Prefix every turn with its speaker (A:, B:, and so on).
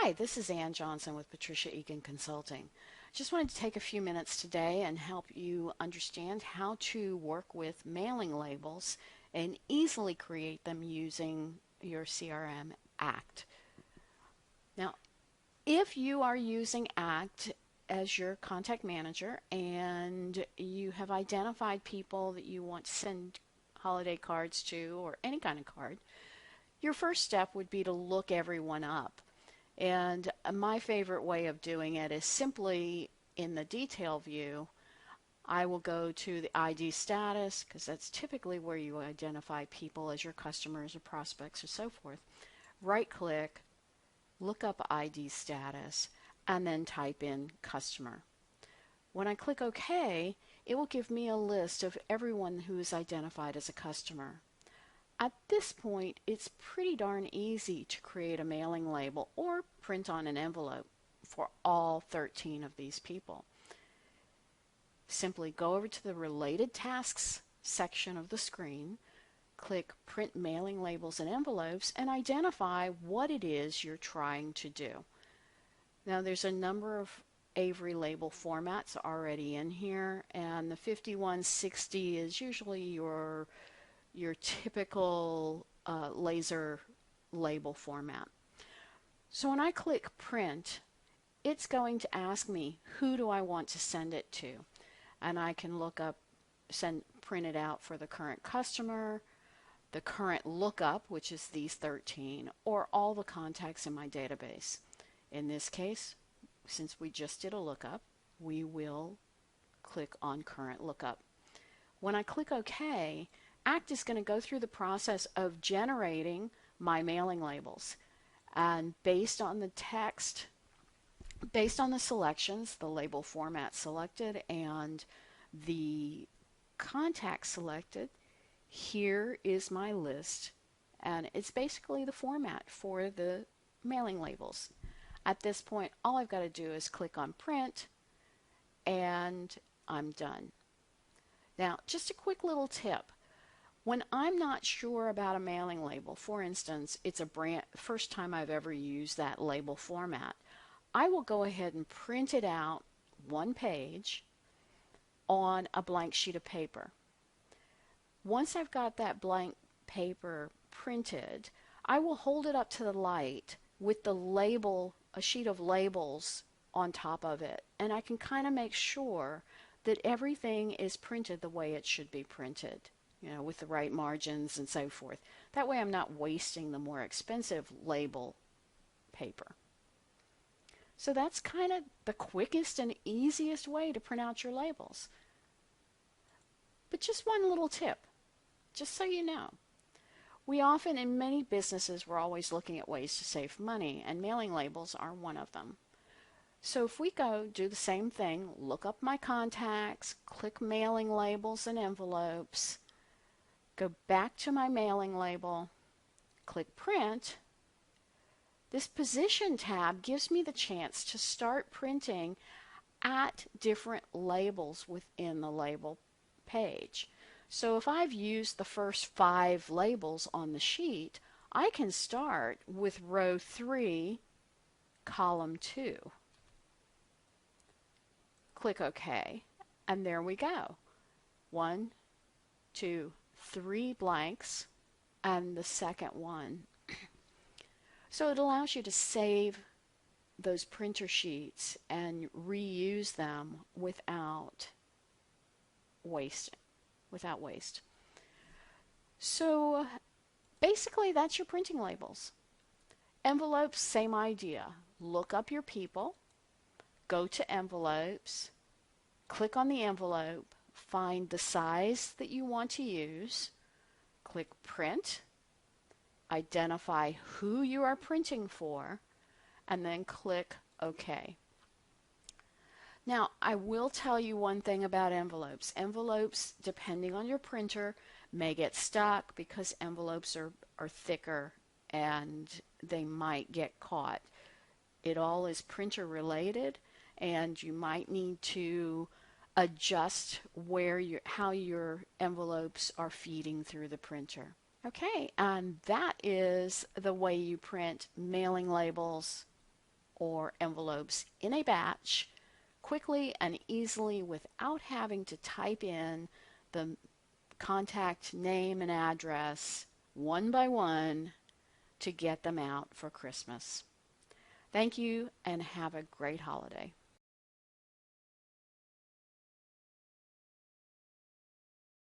A: Hi, this is Ann Johnson with Patricia Egan Consulting. Just wanted to take a few minutes today and help you understand how to work with mailing labels and easily create them using your CRM ACT. Now, if you are using ACT as your contact manager and you have identified people that you want to send holiday cards to or any kind of card, your first step would be to look everyone up. And my favorite way of doing it is simply in the detail view, I will go to the ID status because that's typically where you identify people as your customers or prospects or so forth. Right click, look up ID status, and then type in customer. When I click OK, it will give me a list of everyone who is identified as a customer. At this point, it's pretty darn easy to create a mailing label or print on an envelope for all 13 of these people. Simply go over to the Related Tasks section of the screen, click Print Mailing Labels and Envelopes, and identify what it is you're trying to do. Now, there's a number of Avery label formats already in here, and the 5160 is usually your typical laser label format. So when I click print, it's going to ask me who do I want to send it to, and I can look up, print it out for the current customer, the current lookup, which is these 13, or all the contacts in my database. In this case, since we just did a lookup, we will click on current lookup. When I click OK, ACT is going to go through the process of generating my mailing labels. And based on the text, based on the selections, the label format selected, and the contact selected, here is my list. And it's basically the format for the mailing labels. At this point, all I've got to do is click on print, and I'm done. Now, just a quick little tip. When I'm not sure about a mailing label, for instance, it's a first time I've ever used that label format, I will go ahead and print it out one page on a blank sheet of paper. Once I've got that blank paper printed, I will hold it up to the light with the label, a sheet of labels on top of it, and I can kind of make sure that everything is printed the way it should be printed, with the right margins and so forth. That way I'm not wasting the more expensive label paper. So that's kind of the quickest and easiest way to print out your labels. But just one little tip, just so you know. We often, in many businesses, we're always looking at ways to save money, and mailing labels are one of them. So if we go do the same thing, look up my contacts, click mailing labels and envelopes, go back to my mailing label, click print, this position tab gives me the chance to start printing at different labels within the label page. So if I've used the first 5 labels on the sheet, I can start with row 3, column 2. Click OK, and there we go. 1, 2, 3 blanks, and the second one. So it allows you to save those printer sheets and reuse them without waste. So basically that's your printing labels. Envelopes, same idea. Look up your people, go to envelopes, click on the envelope, find the size that you want to use, click print, identify who you are printing for, and then click OK. Now, I will tell you one thing about envelopes. Envelopes, depending on your printer, may get stuck because envelopes are thicker and they might get caught. It all is printer related, and you might need to adjust how your envelopes are feeding through the printer. Okay, and that is the way you print mailing labels or envelopes in a batch quickly and easily without having to type in the contact name and address one by one to get them out for Christmas. Thank you and have a great holiday.